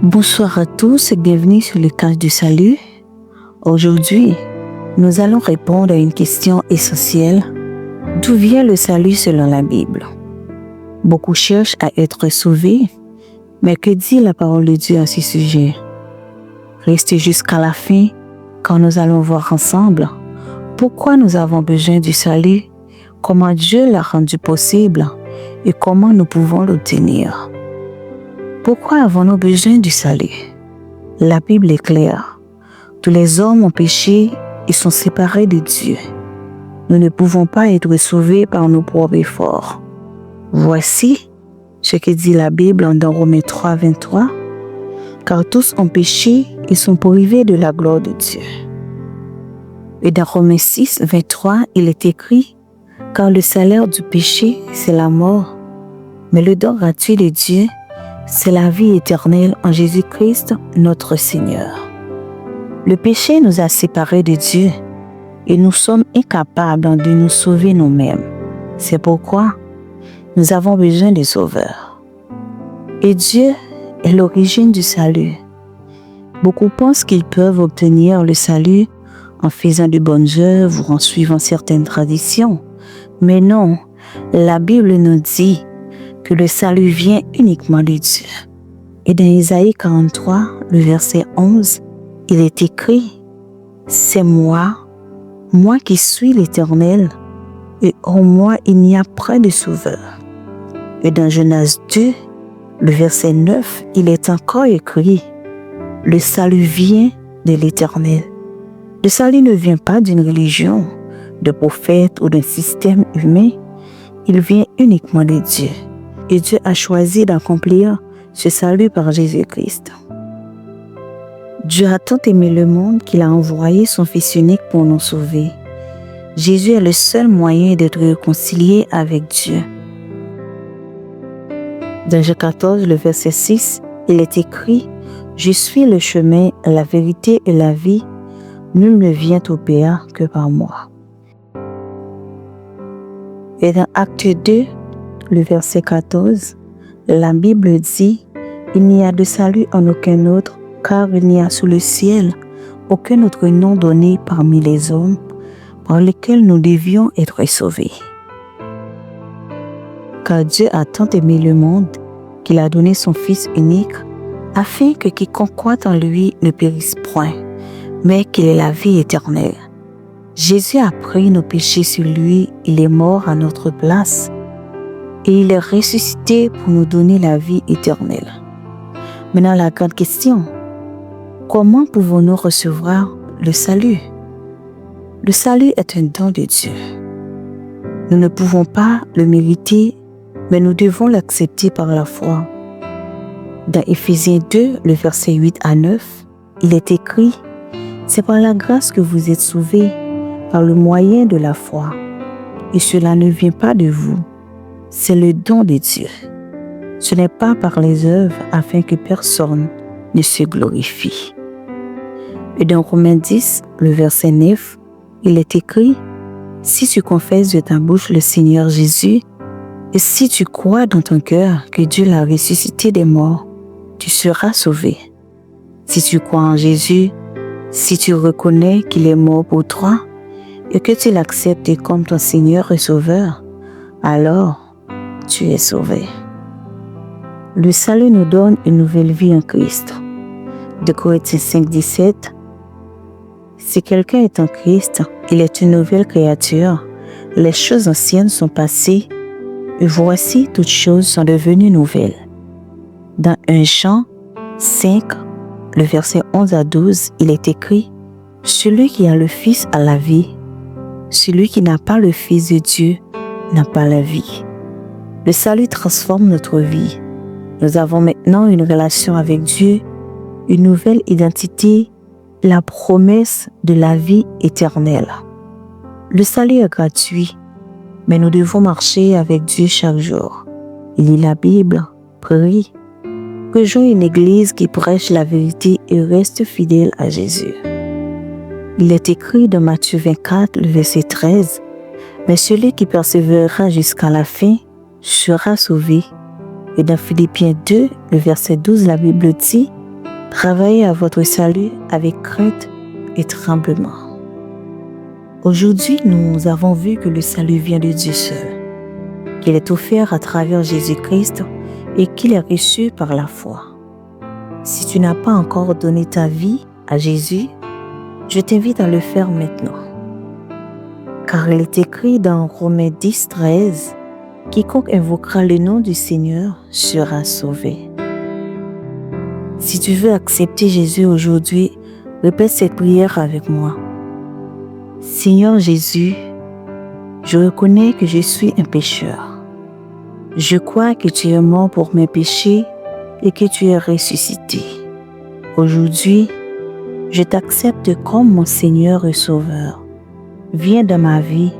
Bonsoir à tous et bienvenue sur le Cache du Salut. Aujourd'hui, nous allons répondre à une question essentielle. D'où vient le salut selon la Bible? Beaucoup cherchent à être sauvés, mais que dit la parole de Dieu à ce sujet? Restez jusqu'à la fin quand nous allons voir ensemble pourquoi nous avons besoin du salut, comment Dieu l'a rendu possible et comment nous pouvons l'obtenir. Pourquoi avons-nous besoin du salut? La Bible est claire. Tous les hommes ont péché et sont séparés de Dieu. Nous ne pouvons pas être sauvés par nos propres efforts. Voici ce que dit la Bible dans Romains 3, 23. Car tous ont péché et sont privés de la gloire de Dieu. Et dans Romains 6, 23, il est écrit: car le salaire du péché, c'est la mort, mais le don gratuit de Dieu, c'est la vie éternelle en Jésus-Christ, notre Seigneur. Le péché nous a séparés de Dieu et nous sommes incapables de nous sauver nous-mêmes. C'est pourquoi nous avons besoin de sauveurs. Et Dieu est l'origine du salut. Beaucoup pensent qu'ils peuvent obtenir le salut en faisant de bonnes œuvres ou en suivant certaines traditions. Mais non, la Bible nous dit que le salut vient uniquement de Dieu. Et dans Isaïe 43, le verset 11, il est écrit: c'est moi qui suis l'Éternel, et en moi il n'y a point de sauveur. Et dans Jonas 2, le verset 9, il est encore écrit: le salut vient de l'Éternel. Le salut ne vient pas d'une religion, de prophètes ou d'un système humain, il vient uniquement de Dieu. Et Dieu a choisi d'accomplir ce salut par Jésus-Christ. Dieu a tant aimé le monde qu'il a envoyé son Fils unique pour nous sauver. Jésus est le seul moyen d'être réconcilié avec Dieu. Dans Jean 14, le verset 6, il est écrit: je suis le chemin, la vérité et la vie. Nul ne vient au Père que par moi. Et dans Acte 2, le verset 14, la Bible dit: il n'y a de salut en aucun autre, car il n'y a sous le ciel aucun autre nom donné parmi les hommes par lequel nous devions être sauvés. Car Dieu a tant aimé le monde qu'il a donné son Fils unique, afin que quiconque croit en lui ne périsse point, mais qu'il ait la vie éternelle. Jésus a pris nos péchés sur lui, il est mort à notre place, et il est ressuscité pour nous donner la vie éternelle. Maintenant, la grande question: comment pouvons-nous recevoir le salut? Le salut est un don de Dieu. Nous ne pouvons pas le mériter, mais nous devons l'accepter par la foi. Dans Éphésiens 2, le verset 8 à 9, il est écrit: c'est par la grâce que vous êtes sauvés, par le moyen de la foi. Et cela ne vient pas de vous. C'est le don de Dieu. Ce n'est pas par les œuvres afin que personne ne se glorifie. Et dans Romains 10, le verset 9, il est écrit: si tu confesses de ta bouche le Seigneur Jésus, et si tu crois dans ton cœur que Dieu l'a ressuscité des morts, tu seras sauvé. Si tu crois en Jésus, si tu reconnais qu'il est mort pour toi et que tu l'acceptes comme ton Seigneur et Sauveur, alors tu es sauvé. Le salut nous donne une nouvelle vie en Christ. De Corinthiens 5, 17, si quelqu'un est en Christ, il est une nouvelle créature. Les choses anciennes sont passées, et voici toutes choses sont devenues nouvelles. Dans 1 Jean 5, le verset 11 à 12, il est écrit: celui qui a le Fils a la vie. Celui qui n'a pas le Fils de Dieu n'a pas la vie. Le salut transforme notre vie. Nous avons maintenant une relation avec Dieu, une nouvelle identité, la promesse de la vie éternelle. Le salut est gratuit, mais nous devons marcher avec Dieu chaque jour. Il lit la Bible, prie, rejoint une église qui prêche la vérité et reste fidèle à Jésus. Il est écrit dans Matthieu 24, le verset 13, « Mais celui qui persévérera jusqu'à la fin sera sauvé. » Et dans Philippiens 2, le verset 12, la Bible dit: Travaillez à votre salut avec crainte et tremblement. Aujourd'hui, nous avons vu que le salut vient de Dieu seul, qu'il est offert à travers Jésus-Christ et qu'il est reçu par la foi. Si tu n'as pas encore donné ta vie à Jésus, je t'invite à le faire maintenant. Car il est écrit dans Romains 10, 13, « Quiconque invoquera le nom du Seigneur sera sauvé ». Si tu veux accepter Jésus aujourd'hui, répète cette prière avec moi. Seigneur Jésus, je reconnais que je suis un pécheur. Je crois que tu es mort pour mes péchés et que tu es ressuscité. Aujourd'hui, je t'accepte comme mon Seigneur et Sauveur. Viens dans ma vie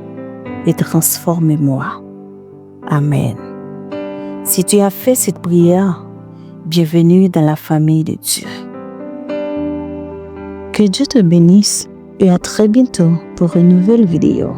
et transforme-moi. Amen. Si tu as fait cette prière, bienvenue dans la famille de Dieu. Que Dieu te bénisse et à très bientôt pour une nouvelle vidéo.